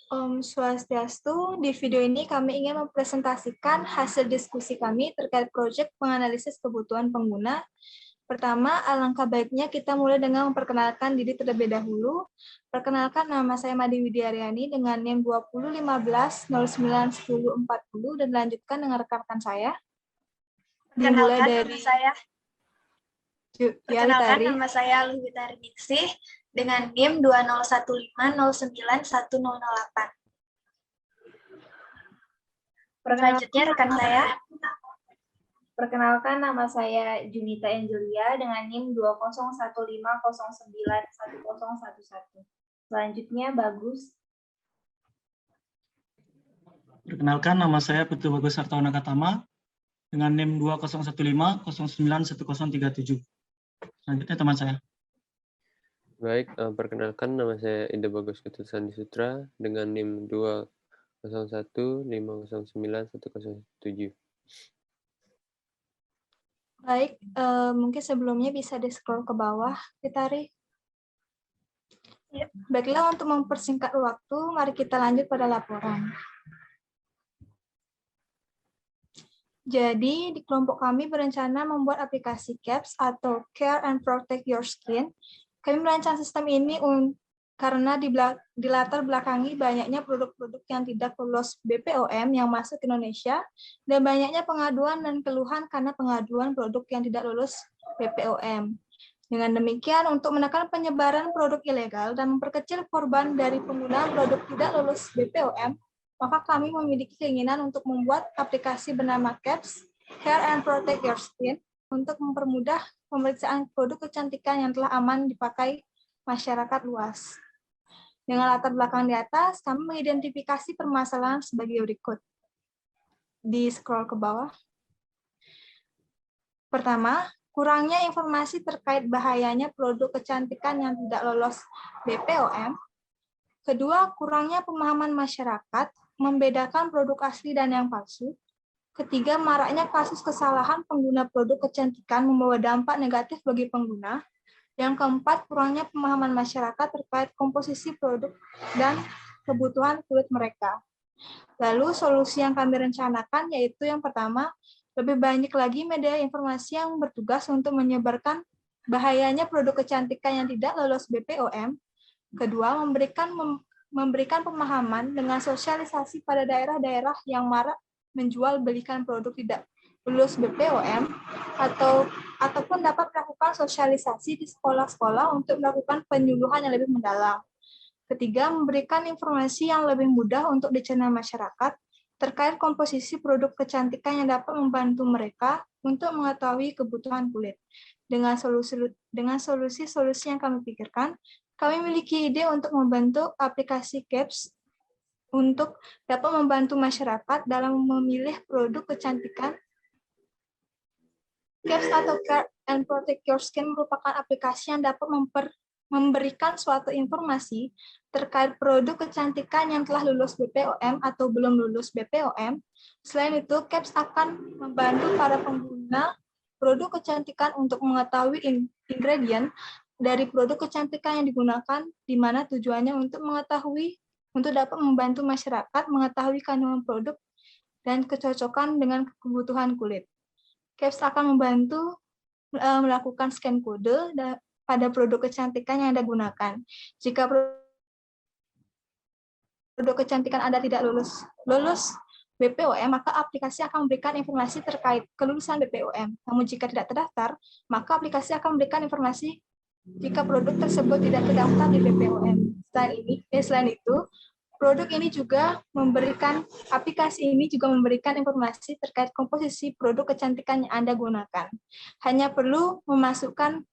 Om Swastiastu, di video ini kami ingin mempresentasikan hasil diskusi kami terkait proyek penganalisis kebutuhan pengguna. Pertama, alangkah baiknya kita mulai dengan memperkenalkan diri terlebih dahulu. Perkenalkan, nama saya Madi Widiaryani dengan NIM 2015-09-1040 dan lanjutkan dengan rekan-rekan saya. Dimulai dari nama saya Luwita Riningsih dengan NIM 2015091008. Selanjutnya rekan saya. Perkenalkan, nama saya Junita Angelia dengan NIM 2015091011. Selanjutnya Bagus. Perkenalkan, nama saya Putu Bagus Sartawana Katama dengan NIM 2015091037. Selanjutnya teman saya. Baik, perkenalkan nama saya Ida Bagus Ketut Sandi Sutra dengan NIM 2015091007. Baik, mungkin sebelumnya bisa di-scroll ke bawah, ditarik. Ya, baiklah, untuk mempersingkat waktu, mari kita lanjut pada laporan. Jadi, di kelompok kami berencana membuat aplikasi CAPS atau Care and Protect Your Skin. Kami merancang sistem ini karena di latar belakangi banyaknya produk-produk yang tidak lolos BPOM yang masuk ke Indonesia, dan banyaknya pengaduan dan keluhan karena pengaduan produk yang tidak lolos BPOM. Dengan demikian, untuk menekan penyebaran produk ilegal dan memperkecil korban dari penggunaan produk tidak lolos BPOM, maka kami memiliki keinginan untuk membuat aplikasi bernama CAPS, Care and Protect Your Skin, untuk mempermudah pemeriksaan produk kecantikan yang telah aman dipakai masyarakat luas. Dengan latar belakang di atas, kami mengidentifikasi permasalahan sebagai berikut. Di scroll ke bawah. Pertama, kurangnya informasi terkait bahayanya produk kecantikan yang tidak lolos BPOM. Kedua, kurangnya pemahaman masyarakat membedakan produk asli dan yang palsu. Ketiga, maraknya kasus kesalahan pengguna produk kecantikan membawa dampak negatif bagi pengguna. Yang keempat, kurangnya pemahaman masyarakat terkait komposisi produk dan kebutuhan kulit mereka. Lalu, solusi yang kami rencanakan yaitu yang pertama, lebih banyak lagi media informasi yang bertugas untuk menyebarkan bahayanya produk kecantikan yang tidak lolos BPOM. Kedua, memberikan pemahaman dengan sosialisasi pada daerah-daerah yang marak menjual belikan produk tidak lulus BPOM, ataupun dapat melakukan sosialisasi di sekolah-sekolah untuk melakukan penyuluhan yang lebih mendalam. Ketiga, memberikan informasi yang lebih mudah untuk dicerna masyarakat terkait komposisi produk kecantikan yang dapat membantu mereka untuk mengetahui kebutuhan kulit. Dengan solusi-solusi yang kami pikirkan, kami memiliki ide untuk membentuk aplikasi CAPS untuk dapat membantu masyarakat dalam memilih produk kecantikan. CAPS atau Care and Protect Your Skin merupakan aplikasi yang dapat memberikan suatu informasi terkait produk kecantikan yang telah lulus BPOM atau belum lulus BPOM. Selain itu, CAPS akan membantu para pengguna produk kecantikan untuk mengetahui ingredient dari produk kecantikan yang digunakan, di mana tujuannya untuk dapat membantu masyarakat mengetahui kandungan produk dan kecocokan dengan kebutuhan kulit. CAPS akan membantu melakukan scan kode pada produk kecantikan yang Anda gunakan. Jika produk kecantikan Anda tidak lulus BPOM, maka aplikasi akan memberikan informasi terkait kelulusan BPOM. Namun jika tidak terdaftar, maka aplikasi akan memberikan informasi jika produk tersebut tidak terdaftar di BPOM. Selain itu, aplikasi ini juga memberikan informasi terkait komposisi produk kecantikan yang Anda gunakan. Hanya perlu memasukkan,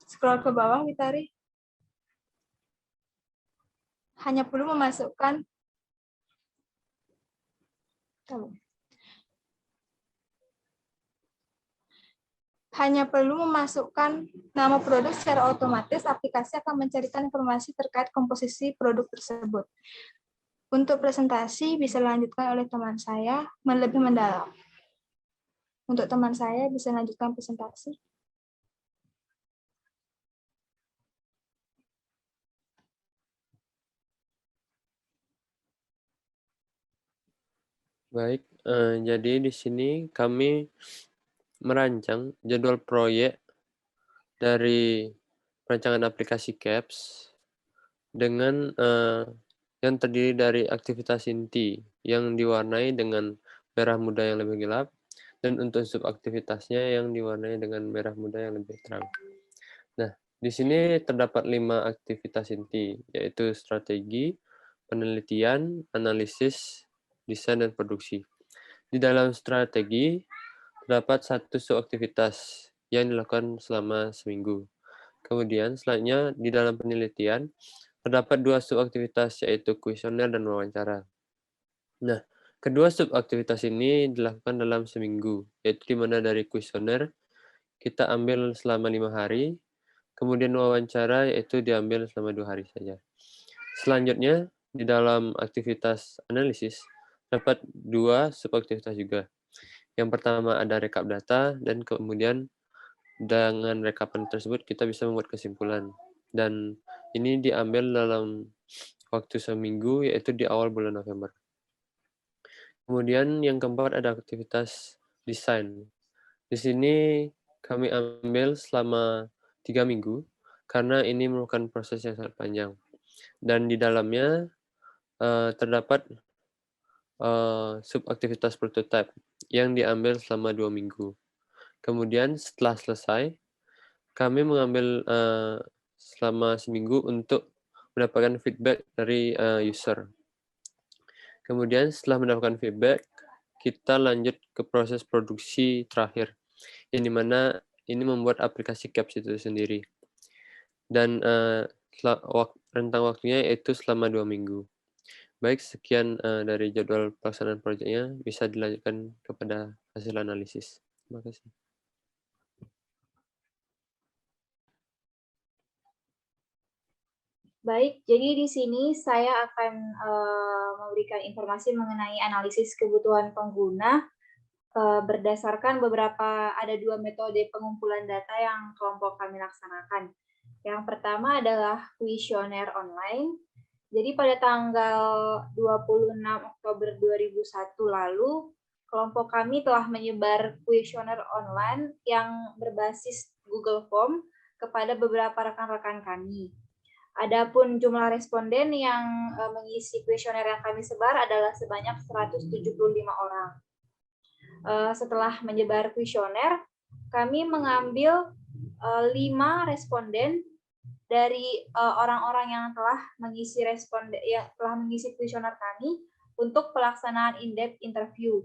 scroll ke bawah, Witari. Hanya perlu memasukkan nama produk secara otomatis, aplikasi akan mencarikan informasi terkait komposisi produk tersebut. Untuk presentasi bisa dilanjutkan oleh teman saya lebih mendalam. Untuk teman saya bisa lanjutkan presentasi. Baik, jadi di sini kami merancang jadwal proyek dari perancangan aplikasi CAPS dengan yang terdiri dari aktivitas inti yang diwarnai dengan merah muda yang lebih gelap dan untuk subaktivitasnya yang diwarnai dengan merah muda yang lebih terang. Nah, di sini terdapat 5 aktivitas inti, yaitu strategi, penelitian, analisis, desain, dan produksi. Di dalam strategi, terdapat 1 subaktivitas yang dilakukan selama seminggu. Kemudian, selanjutnya di dalam penelitian, terdapat 2 subaktivitas, yaitu kuesioner dan wawancara. Nah, kedua subaktivitas ini dilakukan dalam seminggu, yaitu di mana dari kuesioner kita ambil selama 5 hari, kemudian wawancara yaitu diambil selama 2 hari saja. Selanjutnya, di dalam aktivitas analisis, dapat 2 subaktivitas juga. Yang pertama ada rekap data, dan kemudian dengan rekapan tersebut kita bisa membuat kesimpulan. Dan ini diambil dalam waktu seminggu, yaitu di awal bulan November. Kemudian yang keempat ada aktivitas desain. Di sini kami ambil selama 3 minggu, karena ini merupakan proses yang sangat panjang. Dan di dalamnya terdapat subaktivitas prototype yang diambil selama 2 minggu. Kemudian setelah selesai, kami mengambil selama seminggu untuk mendapatkan feedback dari user. Kemudian setelah mendapatkan feedback, kita lanjut ke proses produksi terakhir, yang dimana ini membuat aplikasi CAPS itu sendiri. Dan rentang waktunya yaitu selama 2 minggu. Baik, sekian dari jadwal pelaksanaan proyeknya, bisa dilanjutkan kepada hasil analisis. Terima kasih. Baik, jadi di sini saya akan memberikan informasi mengenai analisis kebutuhan pengguna berdasarkan ada 2 metode pengumpulan data yang kelompok kami laksanakan. Yang pertama adalah kuesioner online. Jadi pada tanggal 26 Oktober 2001 lalu, kelompok kami telah menyebar kuesioner online yang berbasis Google Form kepada beberapa rekan-rekan kami. Adapun jumlah responden yang mengisi kuesioner yang kami sebar adalah sebanyak 175 orang. Setelah menyebar kuesioner, kami mengambil 5 responden dari orang-orang yang telah mengisi kuesioner kami untuk pelaksanaan in-depth interview.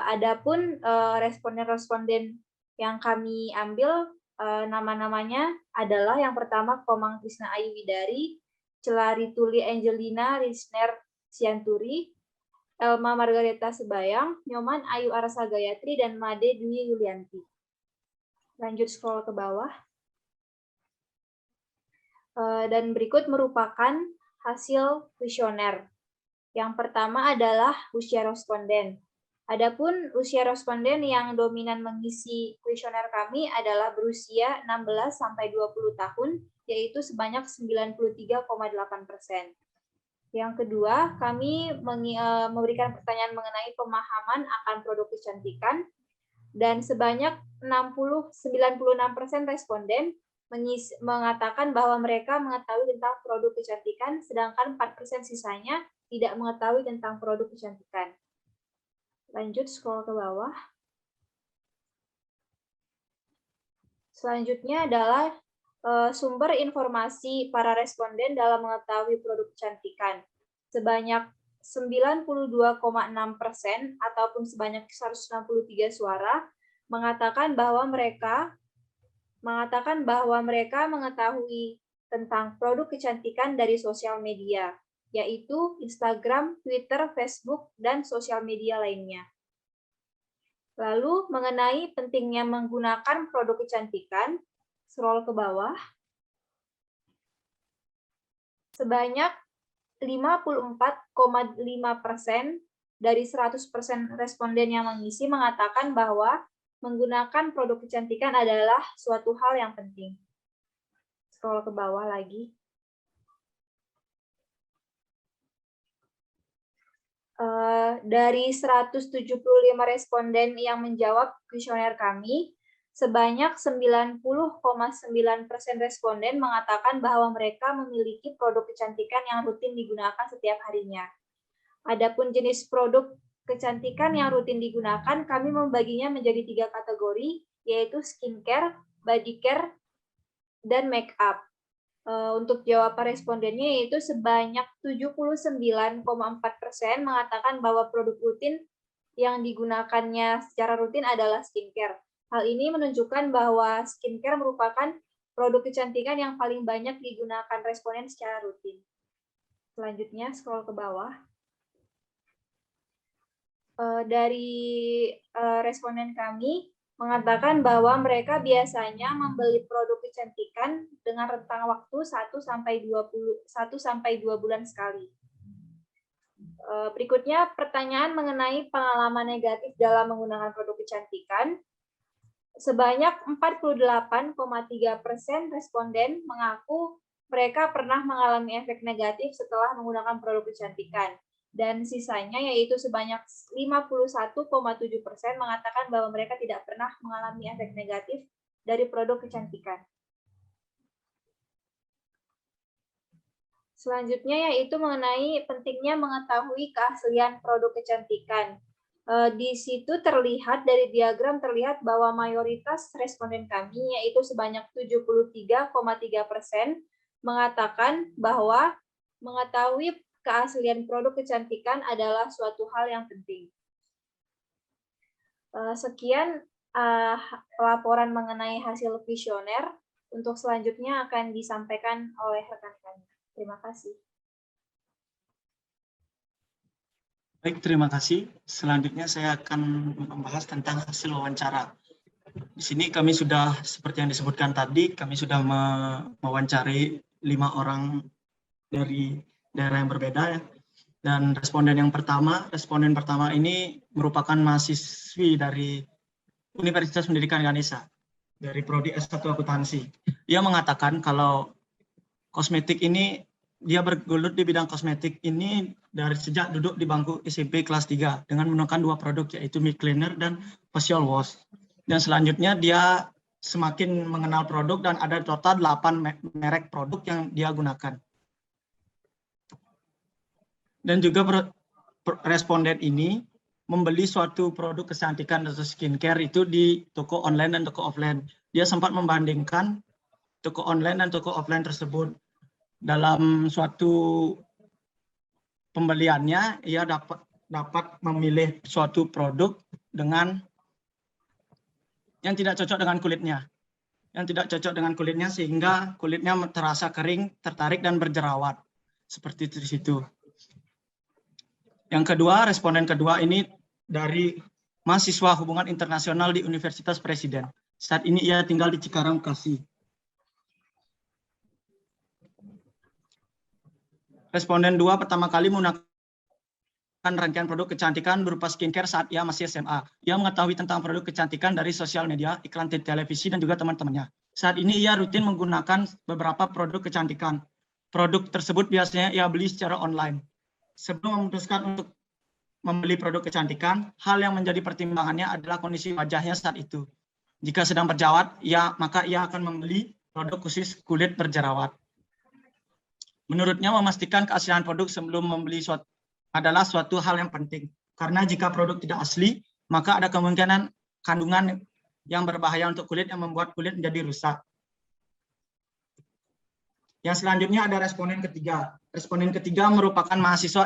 Adapun responden-responden yang kami ambil nama-namanya adalah yang pertama Komang Krisna Ayu Widari, Celari Tuli Angelina Risner Sianturi, Elma Margareta Sebayang, Nyoman Ayu Arsa Gayatri, dan Made Dwi Yulianti. Lanjut scroll ke bawah. Dan berikut merupakan hasil kuesioner. Yang pertama adalah usia responden. Adapun usia responden yang dominan mengisi kuesioner kami adalah berusia 16-20 tahun, yaitu sebanyak 93,8%. Yang kedua, kami memberikan pertanyaan mengenai pemahaman akan produk kecantikan, dan sebanyak 96% responden mengatakan bahwa mereka mengetahui tentang produk kecantikan, sedangkan 4% sisanya tidak mengetahui tentang produk kecantikan. Lanjut, scroll ke bawah. Selanjutnya adalah sumber informasi para responden dalam mengetahui produk kecantikan. Sebanyak 92,6% ataupun sebanyak 163 suara mengatakan bahwa mereka mengetahui tentang produk kecantikan dari sosial media, yaitu Instagram, Twitter, Facebook, dan sosial media lainnya. Lalu, mengenai pentingnya menggunakan produk kecantikan, scroll ke bawah. Sebanyak 54,5% dari 100% responden yang mengisi mengatakan bahwa menggunakan produk kecantikan adalah suatu hal yang penting. Scroll ke bawah lagi. Dari 175 responden yang menjawab kuesioner kami, sebanyak 90,9% responden mengatakan bahwa mereka memiliki produk kecantikan yang rutin digunakan setiap harinya. Adapun jenis produk kecantikan yang rutin digunakan, kami membaginya menjadi 3 kategori, yaitu skincare, body care, dan make up. Untuk jawaban respondennya yaitu sebanyak 79,4% mengatakan bahwa produk rutin yang digunakannya secara rutin adalah skincare. Hal ini menunjukkan bahwa skincare merupakan produk kecantikan yang paling banyak digunakan responden secara rutin. Selanjutnya, scroll ke bawah. Dari responden kami, mengatakan bahwa mereka biasanya membeli produk kecantikan dengan rentang waktu 1 sampai 2 bulan sekali. Berikutnya pertanyaan mengenai pengalaman negatif dalam menggunakan produk kecantikan. Sebanyak 48,3% responden mengaku mereka pernah mengalami efek negatif setelah menggunakan produk kecantikan. Dan sisanya yaitu sebanyak 51,7% mengatakan bahwa mereka tidak pernah mengalami efek negatif dari produk kecantikan. Selanjutnya yaitu mengenai pentingnya mengetahui keaslian produk kecantikan. Di situ terlihat dari diagram terlihat bahwa mayoritas responden kami yaitu sebanyak 73,3% mengatakan bahwa mengetahui keaslian produk kecantikan adalah suatu hal yang penting. Sekian laporan mengenai hasil kuesioner. Untuk selanjutnya akan disampaikan oleh rekan kami. Terima kasih. Baik, terima kasih. Selanjutnya saya akan membahas tentang hasil wawancara. Di sini kami sudah, seperti yang disebutkan tadi, kami sudah mewawancari 5 orang dari daerah yang berbeda ya. Dan responden pertama ini merupakan mahasiswi dari Universitas Pendidikan Ganesha dari prodi S1 Akuntansi. Ia mengatakan kalau kosmetik ini, dia bergelut di bidang kosmetik ini dari sejak duduk di bangku SMP kelas 3 dengan menggunakan 2 produk yaitu mic cleaner dan facial wash. Dan selanjutnya dia semakin mengenal produk dan ada total 8 merek produk yang dia gunakan. Dan juga responden ini membeli suatu produk kecantikan atau skincare itu di toko online dan toko offline. Dia sempat membandingkan toko online dan toko offline tersebut. Dalam suatu pembeliannya, ia dapat memilih suatu produk dengan yang tidak cocok dengan kulitnya. Yang tidak cocok dengan kulitnya sehingga kulitnya terasa kering, tertarik, dan berjerawat. Seperti itu di situ. Yang kedua, responden kedua ini dari mahasiswa hubungan internasional di Universitas Presiden. Saat ini ia tinggal di Cikarang, Bekasi. Responden 2 pertama kali menggunakan rangkaian produk kecantikan berupa skincare saat ia masih SMA. Ia mengetahui tentang produk kecantikan dari sosial media, iklan televisi, dan juga teman-temannya. Saat ini ia rutin menggunakan beberapa produk kecantikan. Produk tersebut biasanya ia beli secara online. Sebelum memutuskan untuk membeli produk kecantikan, hal yang menjadi pertimbangannya adalah kondisi wajahnya saat itu. Jika sedang berjerawat, maka ia akan membeli produk khusus kulit berjerawat. Menurutnya, memastikan keaslian produk sebelum membeli adalah suatu hal yang penting. Karena jika produk tidak asli, maka ada kemungkinan kandungan yang berbahaya untuk kulit yang membuat kulit menjadi rusak. Yang selanjutnya ada responden ketiga. Responden ketiga merupakan mahasiswa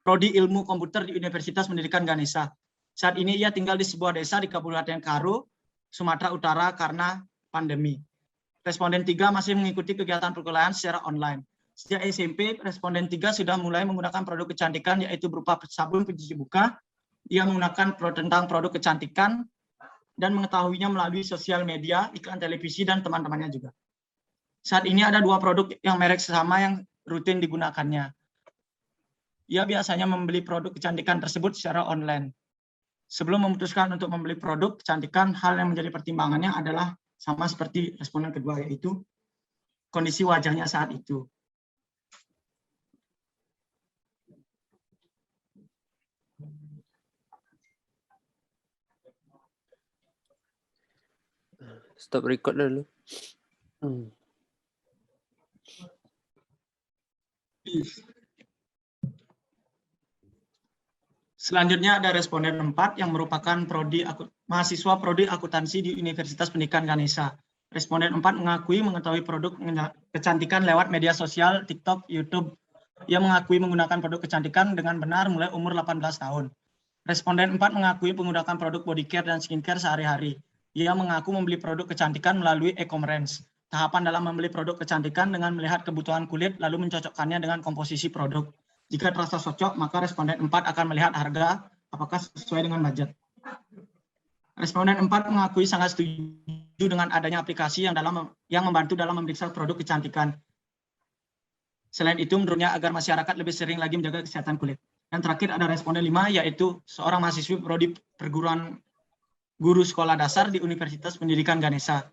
Prodi Ilmu Komputer di Universitas Pendidikan Ganesha. Saat ini ia tinggal di sebuah desa di Kabupaten Karo, Sumatera Utara karena pandemi. Responden 3 masih mengikuti kegiatan perkuliahan secara online. Sejak SMP, responden 3 sudah mulai menggunakan produk kecantikan yaitu berupa sabun pencuci muka. Ia menggunakan tentang produk kecantikan dan mengetahuinya melalui sosial media, iklan televisi, dan teman-temannya juga. Saat ini ada 2 produk yang merek sama yang rutin digunakannya. Ia biasanya membeli produk kecantikan tersebut secara online. Sebelum memutuskan untuk membeli produk kecantikan, hal yang menjadi pertimbangannya adalah sama seperti responden kedua, yaitu kondisi wajahnya saat itu. stop record dulu. Selanjutnya ada responden 4 yang merupakan mahasiswa prodi akuntansi di Universitas Pendidikan Ganesha. Responden 4 mengakui mengetahui produk kecantikan lewat media sosial, TikTok, YouTube. Ia mengakui menggunakan produk kecantikan dengan benar mulai umur 18 tahun. Responden 4 mengakui menggunakan produk body care dan skincare sehari-hari. Ia mengaku membeli produk kecantikan melalui e-commerce. Tahapan dalam membeli produk kecantikan dengan melihat kebutuhan kulit lalu mencocokkannya dengan komposisi produk. Jika terasa cocok, maka responden 4 akan melihat harga apakah sesuai dengan budget. Responden 4 mengakui sangat setuju dengan adanya aplikasi yang membantu dalam memeriksa produk kecantikan. Selain itu, menurutnya agar masyarakat lebih sering lagi menjaga kesehatan kulit. Yang terakhir ada responden 5, yaitu seorang mahasiswi prodi perguruan guru sekolah dasar di Universitas Pendidikan Ganesha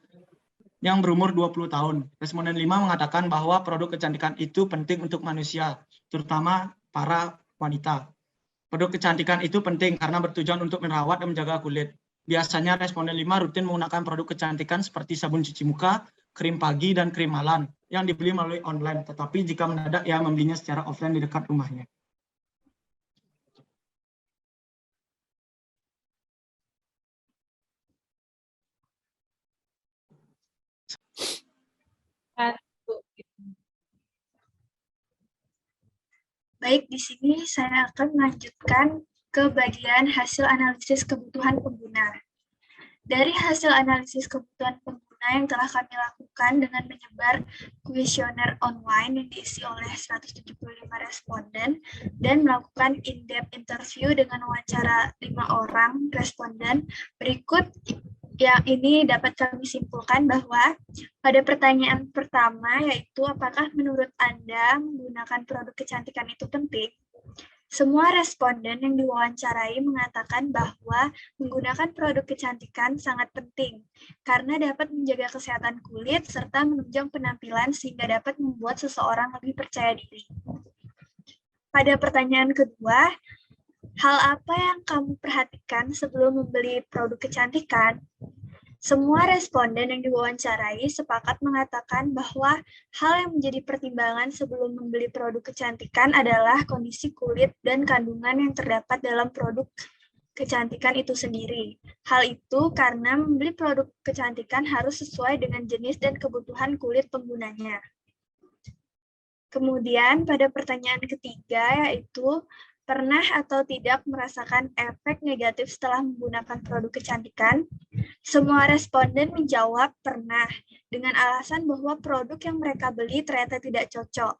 yang berumur 20 tahun. Responden 5 mengatakan bahwa produk kecantikan itu penting untuk manusia, terutama para wanita. Produk kecantikan itu penting karena bertujuan untuk merawat dan menjaga kulit. Biasanya responden 5 rutin menggunakan produk kecantikan seperti sabun cuci muka, krim pagi, dan krim malam yang dibeli melalui online. Tetapi jika mendadak, ia membelinya secara offline di dekat rumahnya. Baik, di sini saya akan melanjutkan ke bagian hasil analisis kebutuhan pengguna. Dari hasil analisis kebutuhan pengguna yang telah kami lakukan dengan menyebar kuesioner online yang diisi oleh 175 responden dan melakukan in-depth interview dengan wawancara 5 orang responden, berikut yang ini dapat kami simpulkan bahwa pada pertanyaan pertama, yaitu apakah menurut Anda menggunakan produk kecantikan itu penting? Semua responden yang diwawancarai mengatakan bahwa menggunakan produk kecantikan sangat penting karena dapat menjaga kesehatan kulit serta menunjang penampilan sehingga dapat membuat seseorang lebih percaya diri. Pada pertanyaan kedua, hal apa yang kamu perhatikan sebelum membeli produk kecantikan? Semua responden yang diwawancarai sepakat mengatakan bahwa hal yang menjadi pertimbangan sebelum membeli produk kecantikan adalah kondisi kulit dan kandungan yang terdapat dalam produk kecantikan itu sendiri. Hal itu karena membeli produk kecantikan harus sesuai dengan jenis dan kebutuhan kulit penggunanya. Kemudian pada pertanyaan ketiga, yaitu pernah atau tidak merasakan efek negatif setelah menggunakan produk kecantikan? Semua responden menjawab pernah, dengan alasan bahwa produk yang mereka beli ternyata tidak cocok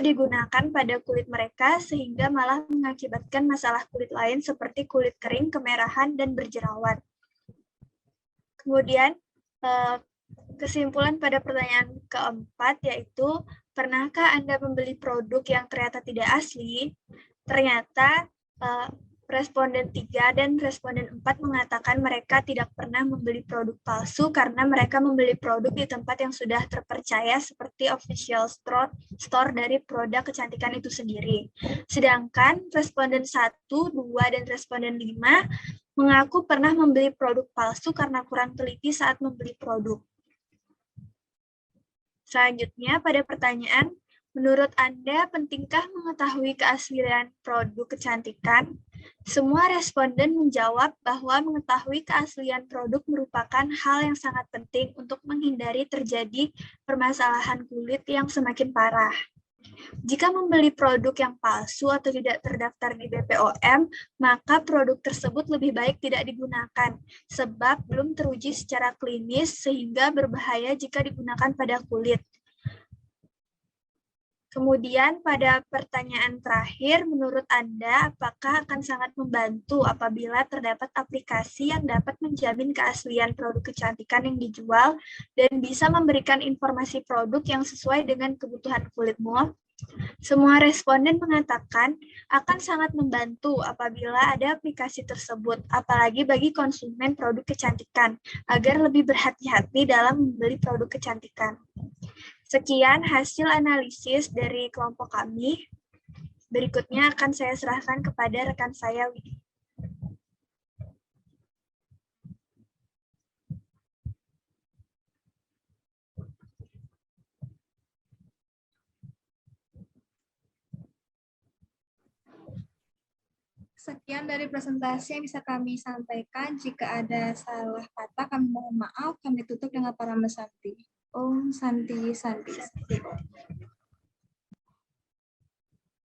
digunakan pada kulit mereka, sehingga malah mengakibatkan masalah kulit lain seperti kulit kering, kemerahan, dan berjerawat. Kemudian, kesimpulan pada pertanyaan keempat, yaitu pernahkah Anda membeli produk yang ternyata tidak asli? Ternyata responden 3 dan responden 4 mengatakan mereka tidak pernah membeli produk palsu karena mereka membeli produk di tempat yang sudah terpercaya seperti official store dari produk kecantikan itu sendiri. Sedangkan responden 1, 2, dan responden 5 mengaku pernah membeli produk palsu karena kurang teliti saat membeli produk. Selanjutnya, pada pertanyaan, menurut Anda pentingkah mengetahui keaslian produk kecantikan? Semua responden menjawab bahwa mengetahui keaslian produk merupakan hal yang sangat penting untuk menghindari terjadi permasalahan kulit yang semakin parah. Jika membeli produk yang palsu atau tidak terdaftar di BPOM, maka produk tersebut lebih baik tidak digunakan, sebab belum teruji secara klinis sehingga berbahaya jika digunakan pada kulit. Kemudian pada pertanyaan terakhir, menurut Anda apakah akan sangat membantu apabila terdapat aplikasi yang dapat menjamin keaslian produk kecantikan yang dijual dan bisa memberikan informasi produk yang sesuai dengan kebutuhan kulitmu? Semua responden mengatakan akan sangat membantu apabila ada aplikasi tersebut, apalagi bagi konsumen produk kecantikan, agar lebih berhati-hati dalam membeli produk kecantikan. Sekian hasil analisis dari kelompok kami. Berikutnya akan saya serahkan kepada rekan saya, Widi. Sekian dari presentasi yang bisa kami sampaikan. Jika ada salah kata, kami mohon maaf. Kami tutup dengan para mesanti. Om Santi Santi.